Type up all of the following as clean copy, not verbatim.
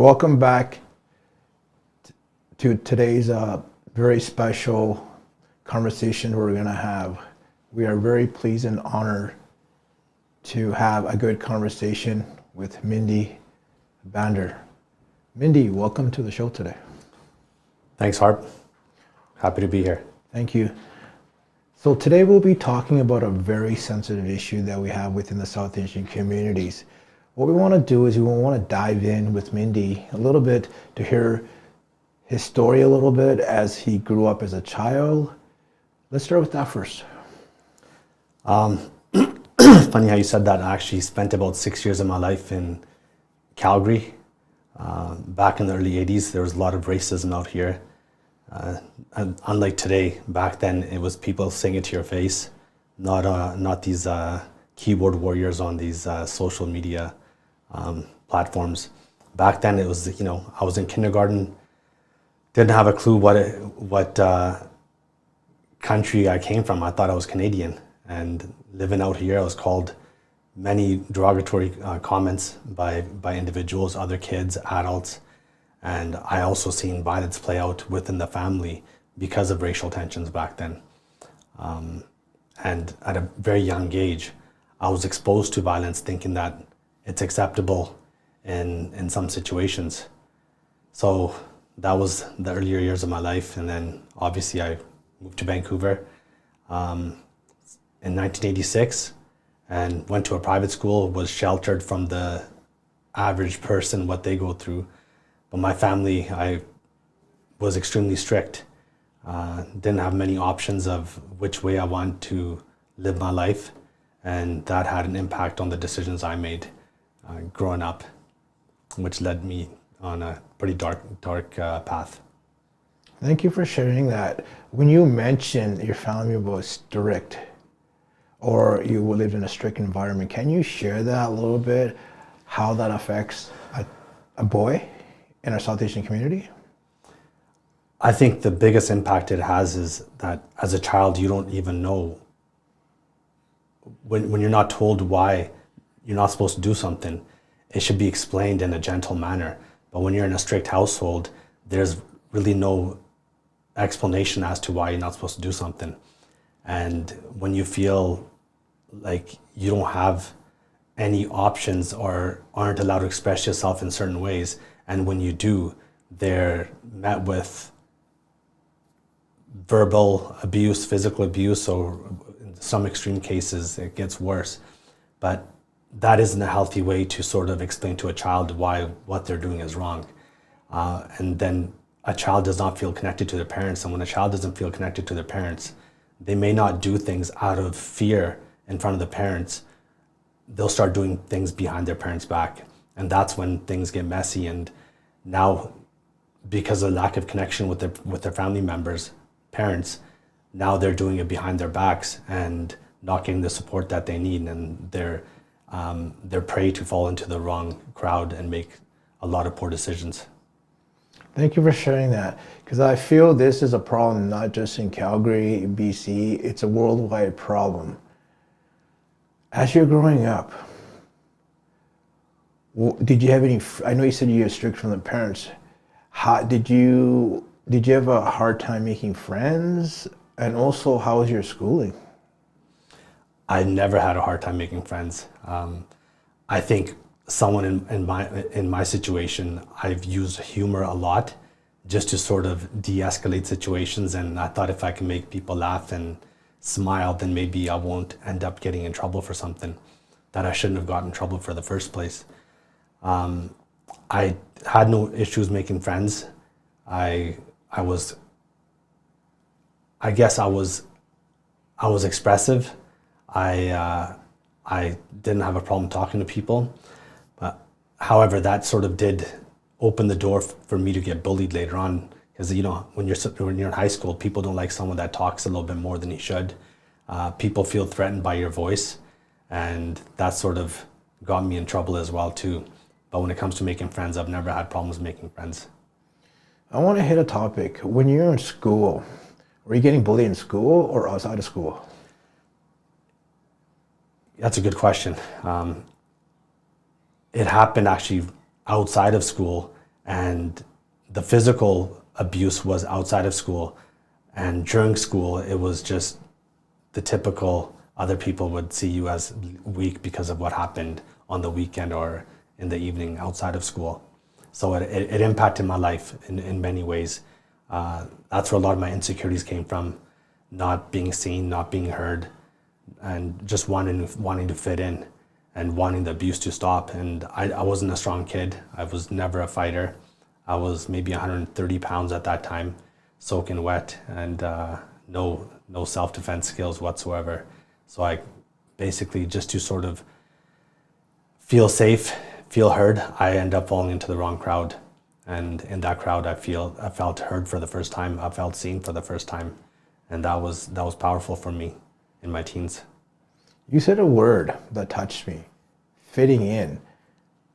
Welcome back to today's very special conversation we're going to have. We are very pleased and honored to have a good conversation with Mindy Bander. Mindy, welcome to the show today. Thanks, Harp. Happy to be here. Thank you. So today we'll be talking about a very sensitive issue that we have within the South Asian communities. What we want to do is we want to dive in with Mindy a little bit to hear his story a little bit as he grew up as a child. Let's start with that first. Funny how you said that. I actually spent about 6 years of my life in Calgary. Back in the early 80s, there was a lot of racism out here. And unlike today, back then it was people saying it to your face, not these keyboard warriors on these social media platforms. Back then it was, I was in kindergarten, didn't have a clue what country I came from. I thought I was Canadian, and living out here I was called many derogatory comments by individuals, other kids, adults, and I also seen violence play out within the family because of racial tensions back then. And at a very young age, I was exposed to violence thinking that it's acceptable in some situations. So that was the earlier years of my life, and then obviously I moved to Vancouver in 1986 and went to a private school, was sheltered from the average person, what they go through. But my family, I was extremely strict. Didn't have many options of which way I want to live my life, and that had an impact on the decisions I made growing up, which led me on a pretty dark path. Thank you for sharing that. When you mentioned your family was strict, or you lived in a strict environment, can you share that a little bit, how that affects a boy in our South Asian community? I think the biggest impact it has is that as a child, you don't even know. When you're not told why you're not supposed to do something, it should be explained in a gentle manner. But when you're in a strict household, there's really no explanation as to why you're not supposed to do something. And when you feel like you don't have any options or aren't allowed to express yourself in certain ways, and when you do, they're met with verbal abuse, physical abuse, or in some extreme cases, it gets worse. But that isn't a healthy way to sort of explain to a child why what they're doing is wrong. And then a child does not feel connected to their parents. And when a child doesn't feel connected to their parents, they may not do things out of fear in front of the parents. They'll start doing things behind their parents' back. And that's when things get messy. And now, because of lack of connection with their family members, parents, now they're doing it behind their backs and not getting the support that they need, and they're prey to fall into the wrong crowd and make a lot of poor decisions. Thank you for sharing that, because I feel this is a problem not just in Calgary, BC, it's a worldwide problem. As you're growing up, did you have any, I know you said you were strict from the parents, did you have a hard time making friends? And also, how was your schooling? I never had a hard time making friends. I think someone in my situation, I've used humor a lot just to sort of de-escalate situations. And I thought if I can make people laugh and smile, then maybe I won't end up getting in trouble for something that I shouldn't have gotten in trouble for the first place. I had no issues making friends. I guess I was expressive. I didn't have a problem talking to people. But however, that sort of did open the door for me to get bullied later on. Because when you're in high school, people don't like someone that talks a little bit more than he should. People feel threatened by your voice, and that sort of got me in trouble as well too. But when it comes to making friends, I've never had problems making friends. I want to hit a topic. When you're in school, were you getting bullied in school or outside of school? That's a good question. It happened actually outside of school, And the physical abuse was outside of school, and during school it was just the typical, other people would see you as weak because of what happened on the weekend or in the evening outside of school. So it impacted my life in many ways. That's where a lot of my insecurities came from, not being seen, not being heard, and just wanting to fit in and wanting the abuse to stop. And I wasn't a strong kid. I was never a fighter. I was maybe 130 pounds at that time, soaking wet, and no self-defense skills whatsoever. So I basically, just to sort of feel safe, feel heard, I end up falling into the wrong crowd. And in that crowd, I felt heard for the first time. I felt seen for the first time. And that was powerful for me in my teens. You said a word that touched me, fitting in.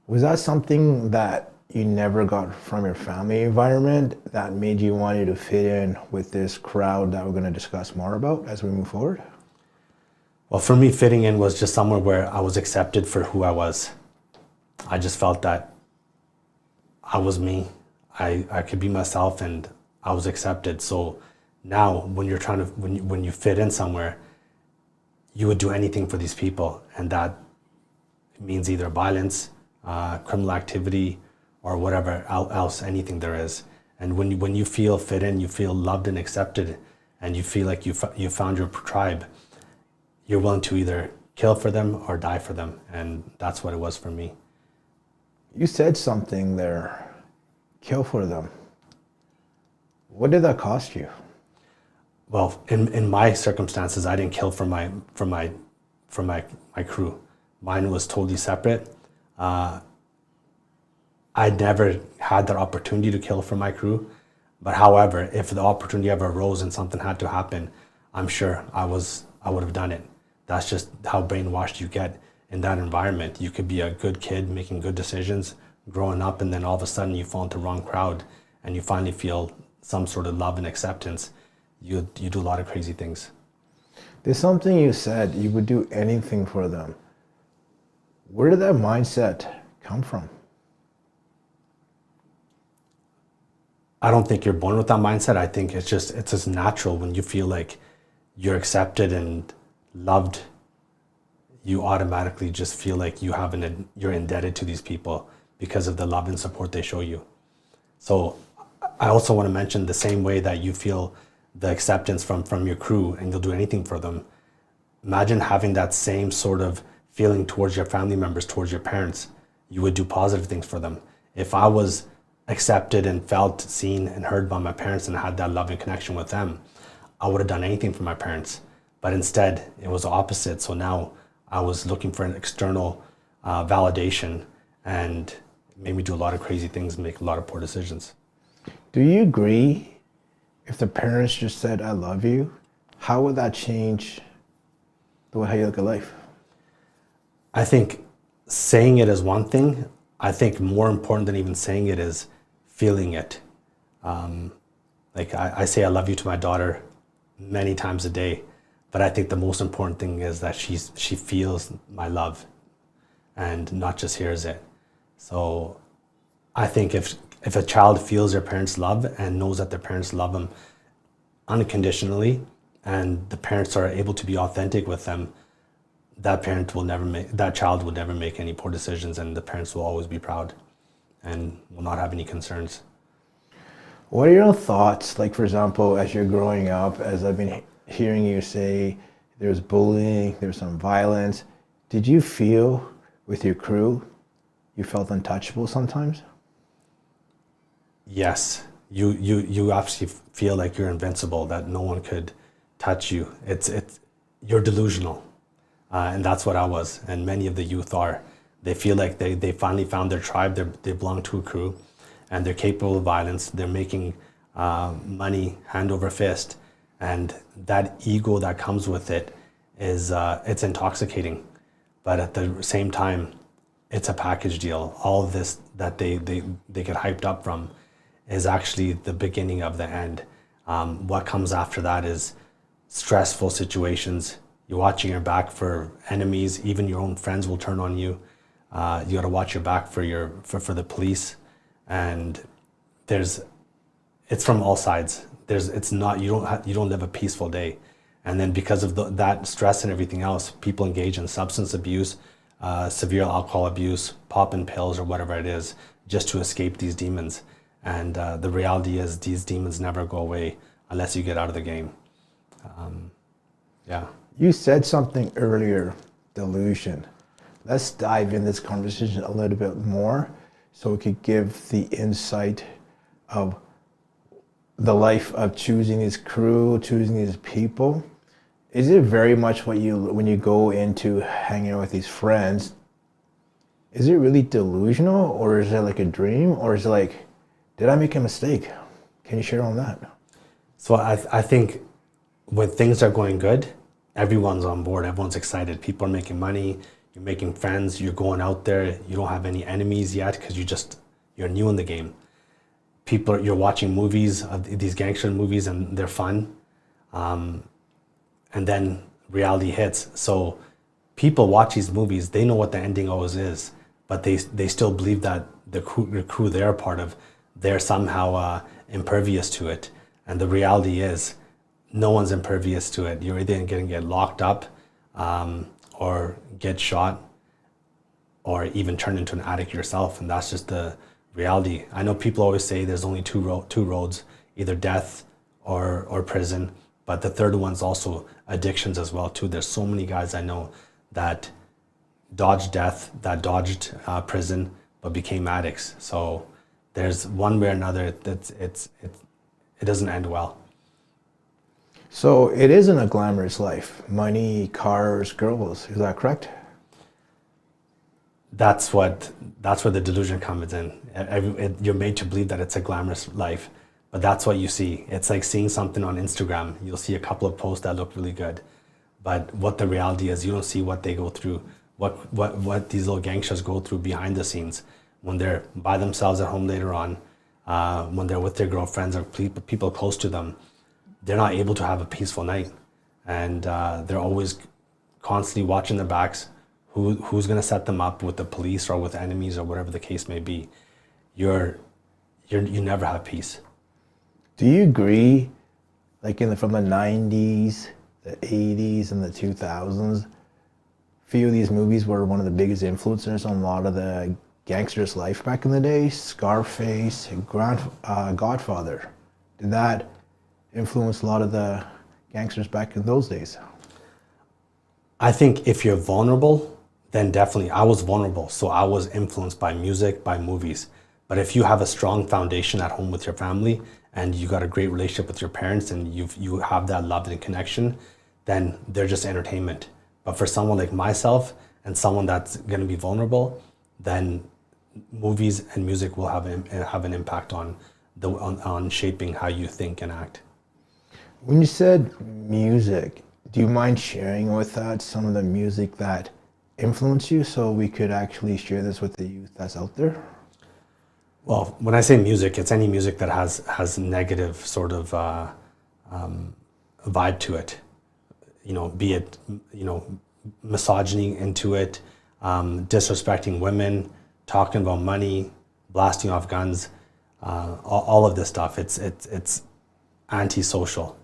Was that something that you never got from your family environment that made you want to fit in with this crowd that we're going to discuss more about as we move forward? Well, for me, fitting in was just somewhere where I was accepted for who I was. I just felt that I was me. I could be myself, and I was accepted. So now when you're trying to, when you fit in somewhere, you would do anything for these people, and that means either violence, criminal activity, or whatever else, anything there is. And when you feel fit in, you feel loved and accepted, and you feel like you found your tribe, you're willing to either kill for them or die for them. And that's what it was for me. You said something there, kill for them. What did that cost you? Well, in my circumstances, I didn't kill for my crew. Mine was totally separate. I never had that opportunity to kill for my crew. But however, if the opportunity ever arose and something had to happen, I'm sure I would have done it. That's just how brainwashed you get in that environment. You could be a good kid making good decisions, growing up, and then all of a sudden you fall into the wrong crowd and you finally feel some sort of love and acceptance. You do a lot of crazy things. There's something you said, you would do anything for them. Where did that mindset come from? I don't think you're born with that mindset. I think it's just natural. When you feel like you're accepted and loved, you automatically just feel like you're indebted to these people because of the love and support they show you. So I also want to mention, the same way that you feel the acceptance from your crew and you'll do anything for them, imagine having that same sort of feeling towards your family members, towards your parents. You would do positive things for them. If I was accepted and felt seen and heard by my parents and had that loving connection with them, I would have done anything for my parents. But instead, it was the opposite. So now I was looking for an external validation, and it made me do a lot of crazy things and make a lot of poor decisions. Do you agree, if the parents just said, I love you, how would that change the way how you look at life? I think saying it is one thing. I think more important than even saying it is feeling it. Like I say I love you to my daughter many times a day, but I think the most important thing is that she feels my love and not just hears it. So I think if a child feels their parents' love and knows that their parents love them unconditionally, and the parents are able to be authentic with them, that child will never make any poor decisions, and the parents will always be proud and will not have any concerns. What are your thoughts, like for example, as you're growing up, as I've been hearing you say, there's bullying, there's some violence. Did you feel with your crew, you felt untouchable sometimes? Yes, you actually feel like you're invincible, that no one could touch you. You're delusional. And that's what I was, and many of the youth are. They feel like they finally found their tribe, they belong to a crew, and they're capable of violence. They're making money hand over fist, and that ego that comes with it is it's intoxicating. But at the same time, it's a package deal. All of this that they get hyped up from is actually the beginning of the end. What comes after that is stressful situations. You're watching your back for enemies. Even your own friends will turn on you. You got to watch your back for the police, and it's from all sides. You don't live a peaceful day, and then because of that stress and everything else, people engage in substance abuse, severe alcohol abuse, popping pills or whatever it is, just to escape these demons. And the reality is these demons never go away unless you get out of the game. Yeah. You said something earlier, delusion. Let's dive in this conversation a little bit more so we could give the insight of the life of choosing this crew, choosing these people. Is it very much when you go into hanging out with these friends, is it really delusional, or is it like a dream, or is it like, did I make a mistake? Can you share on that? So I think when things are going good, everyone's on board, everyone's excited. People are making money, you're making friends, you're going out there, you don't have any enemies yet because you're new in the game. You're watching movies, these gangster movies, and they're fun. And then reality hits. So people watch these movies, they know what the ending always is, but they still believe that the crew they're a part of, they're somehow impervious to it. And the reality is, no one's impervious to it. You're either going to get locked up or get shot or even turn into an addict yourself. And that's just the reality. I know people always say there's only two roads, either death or prison. But the third one's also addictions as well too. There's so many guys I know that dodged death, that dodged prison, but became addicts. So there's one way or another, it doesn't end well. So it isn't a glamorous life. Money, cars, girls. Is that correct? That's where the delusion comes in. You're made to believe that it's a glamorous life, but that's what you see. It's like seeing something on Instagram. You'll see a couple of posts that look really good, but what the reality is, you don't see what they go through, what these little gangsters go through behind the scenes when they're by themselves at home later on, when they're with their girlfriends or people close to them. They're not able to have a peaceful night, and they're always constantly watching their backs. Who's going to set them up with the police or with enemies or whatever the case may be? You never have peace. Do you agree, like from the 90s, the 80s, and the 2000s, few of these movies were one of the biggest influencers on a lot of the gangsters' life back in the day? Scarface, Godfather. Did that influence a lot of the gangsters back in those days? I think if you're vulnerable, then definitely. I was vulnerable, so I was influenced by music, by movies. But if you have a strong foundation at home with your family and you got a great relationship with your parents and you have that love and connection, then they're just entertainment. But for someone like myself and someone that's going to be vulnerable, then movies and music will have an impact on shaping how you think and act. When you said music, do you mind sharing with us some of the music that influenced you so we could actually share this with the youth that's out there? Well, when I say music, it's any music that has negative sort of vibe to it. Be it, misogyny into it, disrespecting women, talking about money, blasting off guns, all of this stuff. It's antisocial.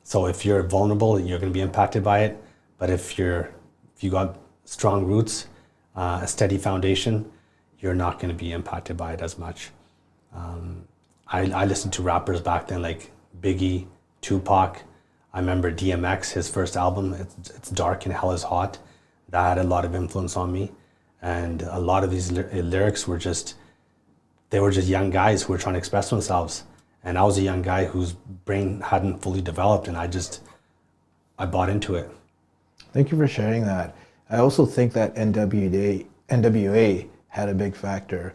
So if you're vulnerable, you're going to be impacted by it. But if you got strong roots, a steady foundation, you're not going to be impacted by it as much. I listened to rappers back then like Biggie, Tupac. I remember DMX, his first album, It's Dark and Hell is Hot. That had a lot of influence on me. And a lot of these lyrics were just young guys who were trying to express themselves. And I was a young guy whose brain hadn't fully developed, and I bought into it. Thank you for sharing that. I also think that NWA had a big factor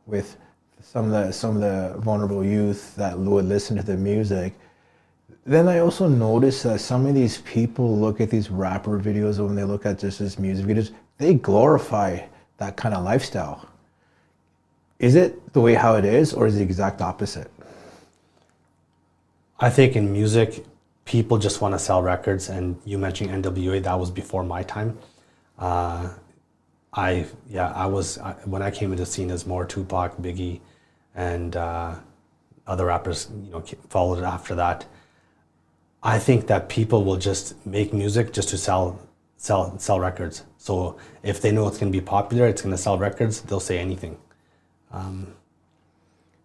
with some of the vulnerable youth that would listen to the music. Then I also noticed that some of these people look at these rapper videos, and when they look at just this music videos, they glorify that kind of lifestyle. Is it the way how it is, or is it the exact opposite? I think in music, people just want to sell records, and you mentioned NWA, that was before my time. when I came into the scene as more Tupac, Biggie, and other rappers, followed after that. I think that people will just make music just to sell records. So if they know it's going to be popular, it's going to sell records, they'll say anything.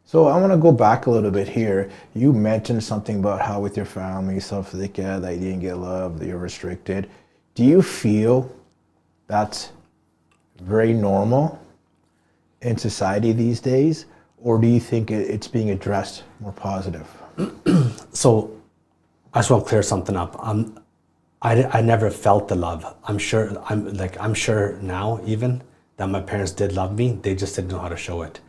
So I want to go back a little bit here. You mentioned something about how with your family, stuff like that, you didn't get love, that you're restricted. Do you feel that's very normal in society these days? Or do you think it's being addressed more positive? So I just want to clear something up. I never felt the love. I'm sure now even that my parents did love me. They just didn't know how to show it.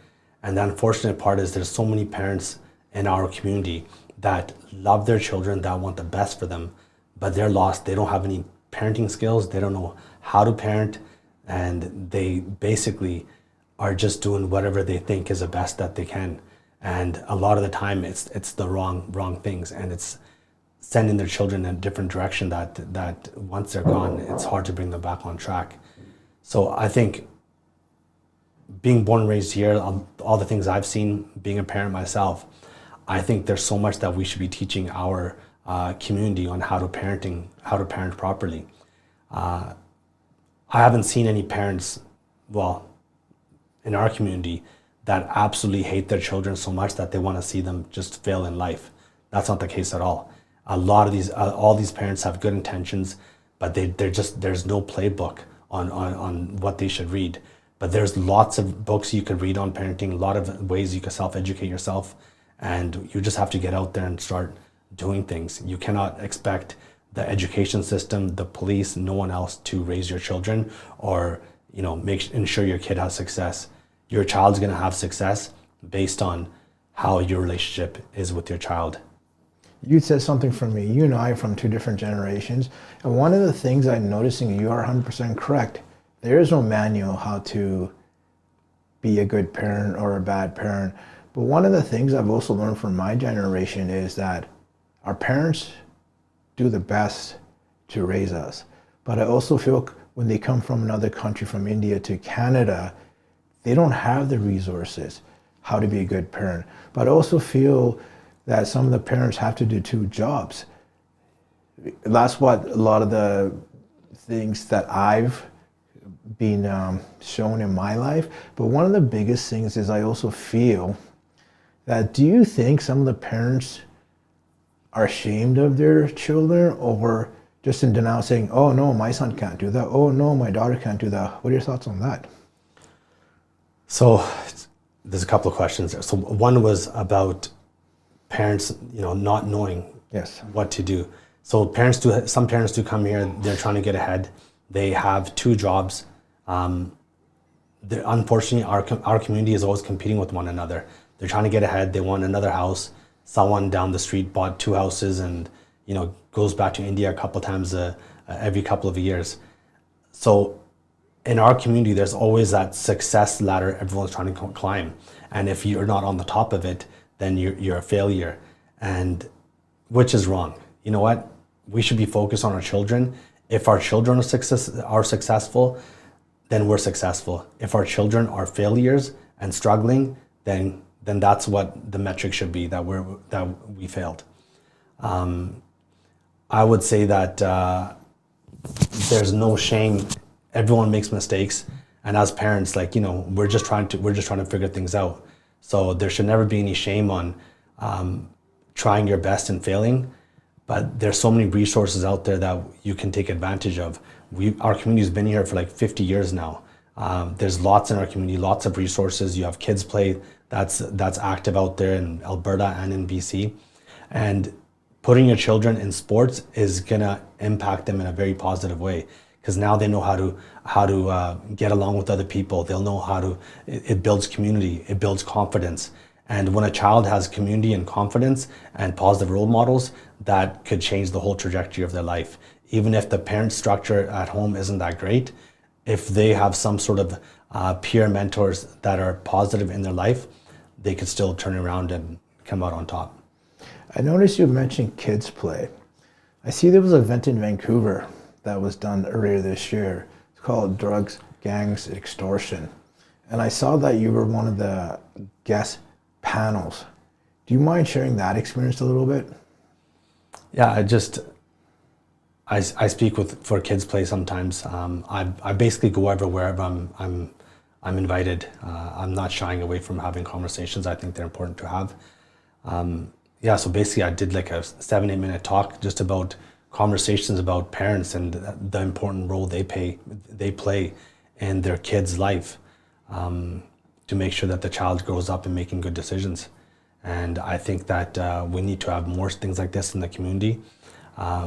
And the unfortunate part is there's so many parents in our community that love their children, that want the best for them, but they're lost. They don't have any parenting skills. They don't know how to parent, and they basically are just doing whatever they think is the best that they can. And a lot of the time it's the wrong things, and it's sending their children in a different direction that once they're gone, it's hard to bring them back on track. So I think being born and raised here, all the things I've seen, being a parent myself, I think there's so much that we should be teaching our community on how to parent properly. I haven't seen any parents, in our community, that absolutely hate their children so much that they want to see them just fail in life. That's not the case at all. A lot of all these parents have good intentions, but there's no playbook on what they should read. But there's lots of books you could read on parenting, a lot of ways you can self-educate yourself, and you just have to get out there and start doing things. You cannot expect the education system, the police, no one else to raise your children or ensure your kid has success. Your child's going to have success based on how your relationship is with your child. You said something for me. You and I are from two different generations, and one of the things I'm noticing, you are 100% correct. There is no manual how to be a good parent or a bad parent. But one of the things I've also learned from my generation is that our parents do the best to raise us. But I also feel when they come from another country, from India to Canada, they don't have the resources how to be a good parent. But I also feel that some of the parents have to do two jobs. That's what a lot of the things that I've been shown in my life. But one of the biggest things is I also feel that, do you think some of the parents are ashamed of their children, or just in denial, saying, oh no, my son can't do that, oh no, my daughter can't do that? What are your thoughts on that? So there's a couple of questions there. So one was about parents, not knowing what to do. So some parents do come here, they're trying to get ahead. They have two jobs. Unfortunately, our community is always competing with one another. They're trying to get ahead. They want another house. Someone down the street bought two houses and goes back to India a couple times every couple of years. So in our community, there's always that success ladder everyone's trying to climb. And if you're not on the top of it, then you're a failure, and which is wrong. You know what? We should be focused on our children. If our children are successful, then we're successful. If our children are failures and struggling, then that's what the metric should be, that we failed. I would say that there's no shame. Everyone makes mistakes, and as parents, we're just trying to figure things out. So there should never be any shame on trying your best and failing. But there's so many resources out there that you can take advantage of. Our community's been here for 50 years now. There's lots in our community, lots of resources. You have Kids Play that's active out there in Alberta and in BC. And putting your children in sports is gonna impact them in a very positive way, because now they know how to get along with other people. They'll know it builds community, it builds confidence. And when a child has community and confidence and positive role models, that could change the whole trajectory of their life. Even if the parent structure at home isn't that great, if they have some sort of peer mentors that are positive in their life, they could still turn around and come out on top. I noticed you mentioned Kids Play. I see there was an event in Vancouver that was done earlier this year. It's called gangs extortion. And I saw that you were one of the guest panels. Do you mind sharing that experience a little bit? Yeah, I speak for Kids Play sometimes. I basically go wherever I'm invited. I'm not shying away from having conversations. I think they're important to have. Yeah, so basically I did like a 7-8 minute talk just about conversations about parents and the important role they play in their kid's life, to make sure that the child grows up and making good decisions. And I think that we need to have more things like this in the community.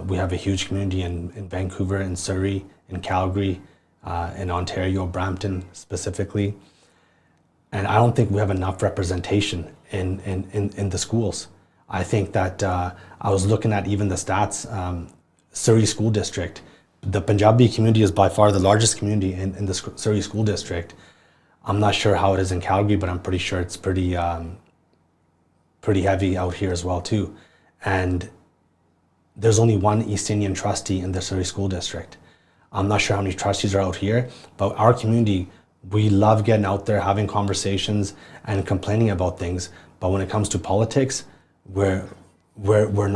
We have a huge community in Vancouver, in Surrey, in Calgary, in Ontario, Brampton specifically. And I don't think we have enough representation in the schools. I think that I was looking at even the stats, Surrey School District. The Punjabi community is by far the largest community in the Surrey School District. I'm not sure how it is in Calgary, but I'm pretty sure it's pretty heavy out here as well too. And there's only one East Indian trustee in the Surrey School District. I'm not sure how many trustees are out here, but our community, we love getting out there, having conversations and complaining about things. But when it comes to politics, we're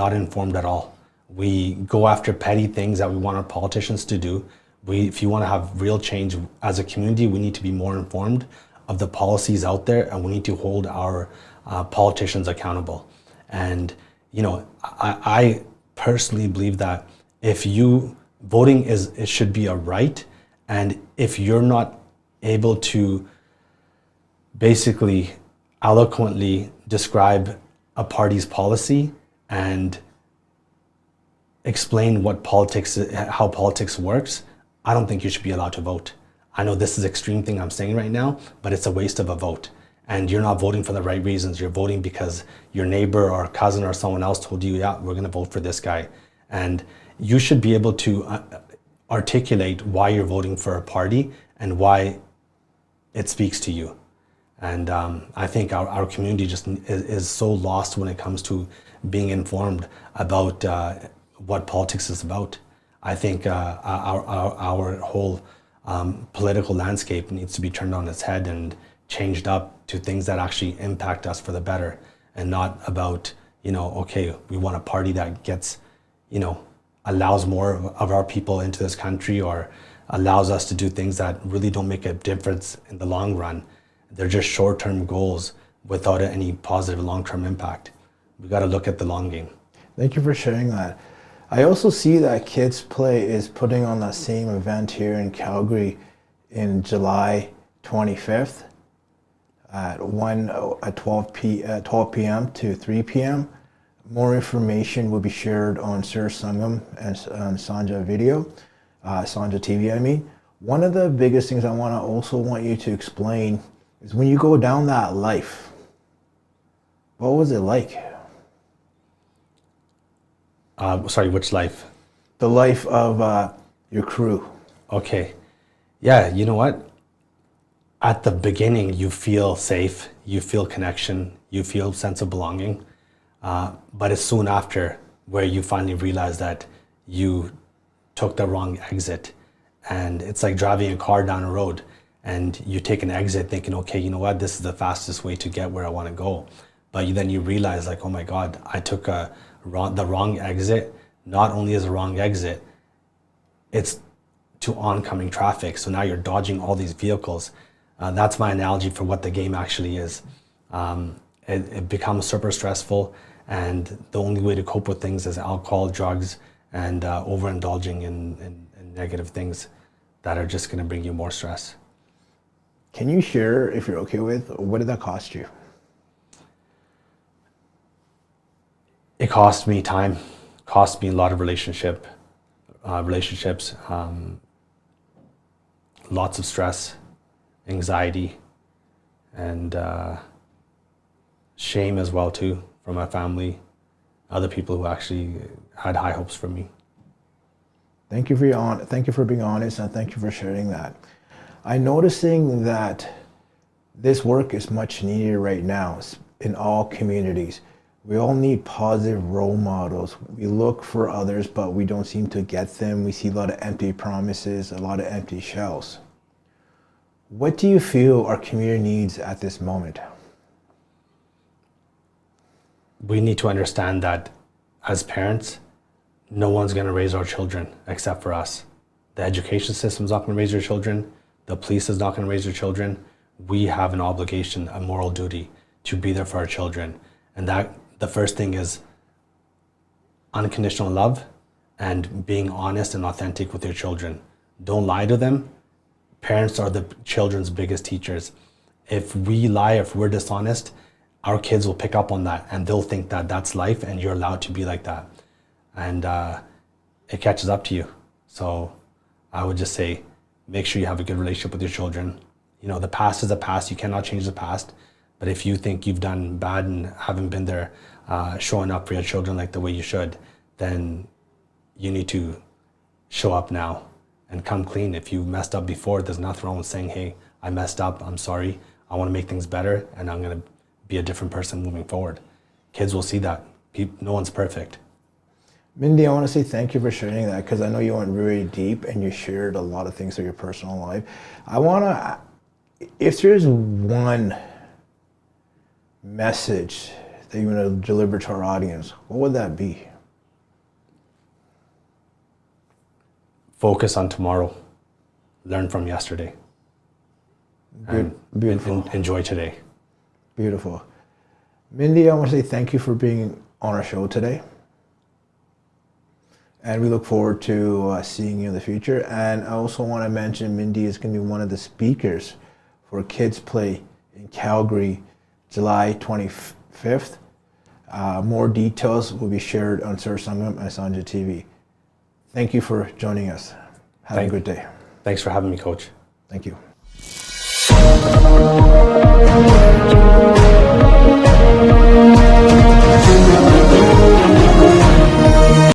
not informed at all. We go after petty things that we want our politicians to do. If you want to have real change as a community, we need to be more informed of the policies out there, and we need to hold our politicians accountable. And I personally believe that voting it should be a right, and if you're not able to basically eloquently describe a party's policy and explain how politics works, I don't think you should be allowed to vote. I know this is an extreme thing I'm saying right now, but it's a waste of a vote. And you're not voting for the right reasons. You're voting because your neighbor or cousin or someone else told you, yeah, we're going to vote for this guy. And you should be able to articulate why you're voting for a party and why it speaks to you. And I think our community just is so lost when it comes to being informed about what politics is about. I think our whole political landscape needs to be turned on its head and changed up to things that actually impact us for the better, and not about, okay, we want a party that gets, allows more of our people into this country, or allows us to do things that really don't make a difference in the long run. They're just short-term goals without any positive long-term impact. We got to look at the long game. Thank you for sharing that. I also see that Kids Play is putting on that same event here in Calgary in July 25th at 12 p.m. to 3 p.m. More information will be shared on Sir Sangam and Sanjha Sanjha TV, I mean. One of the biggest things I want you to explain is when you go down that life, what was it like? Sorry, which life? The life of your crew. Okay. Yeah, you know what? At the beginning, you feel safe, you feel connection, you feel sense of belonging. But it's soon after where you finally realize that you took the wrong exit. And it's like driving a car down a road and you take an exit thinking, okay, you know what? This is the fastest way to get where I want to go. But then you realize, like, oh my God, I took the wrong exit. Not only is a wrong exit, it's to oncoming traffic. So now you're dodging all these vehicles. That's my analogy for what the game actually is. It becomes super stressful, and the only way to cope with things is alcohol, drugs, and overindulging in negative things that are just going to bring you more stress. Can you share, if you're okay with, what did that cost you? It cost me time, cost me a lot of relationships, lots of stress, anxiety, and shame as well too, from my family, other people who actually had high hopes for me. Thank you for being honest, and thank you for sharing that. I'm noticing that this work is much needed right now in all communities. We all need positive role models. We look for others, but we don't seem to get them. We see a lot of empty promises, a lot of empty shells. What do you feel our community needs at this moment? We need to understand that as parents, no one's going to raise our children except for us. The education system is not going to raise your children. The police is not going to raise your children. We have an obligation, a moral duty to be there for our children. And that the first thing is unconditional love and being honest and authentic with your children. Don't lie to them. Parents are the children's biggest teachers. If we lie, if we're dishonest, our kids will pick up on that and they'll think that that's life and you're allowed to be like that. And it catches up to you. So I would just say, make sure you have a good relationship with your children. You know, the past is the past. You cannot change the past. But if you think you've done bad and haven't been there showing up for your children like the way you should, then you need to show up now and come clean. If you messed up before, there's nothing wrong with saying, hey, I messed up, I'm sorry, I want to make things better, and I'm going to be a different person moving forward. Kids will see that. No one's perfect. Mindy, I want to say thank you for sharing that, because I know you went very deep and you shared a lot of things of your personal life. I want to, if there's one message that you want to deliver to our audience, what would that be? Focus on tomorrow. Learn from yesterday. Beautiful. Enjoy today. Beautiful. Mindy, I want to say thank you for being on our show today. And we look forward to seeing you in the future. And I also want to mention Mindy is going to be one of the speakers for Kids Play in Calgary, July 25th. More details will be shared on Sir Sangam and Sanjha TV. Thank you for joining us. Have a good day. Thanks for having me, Coach. Thank you.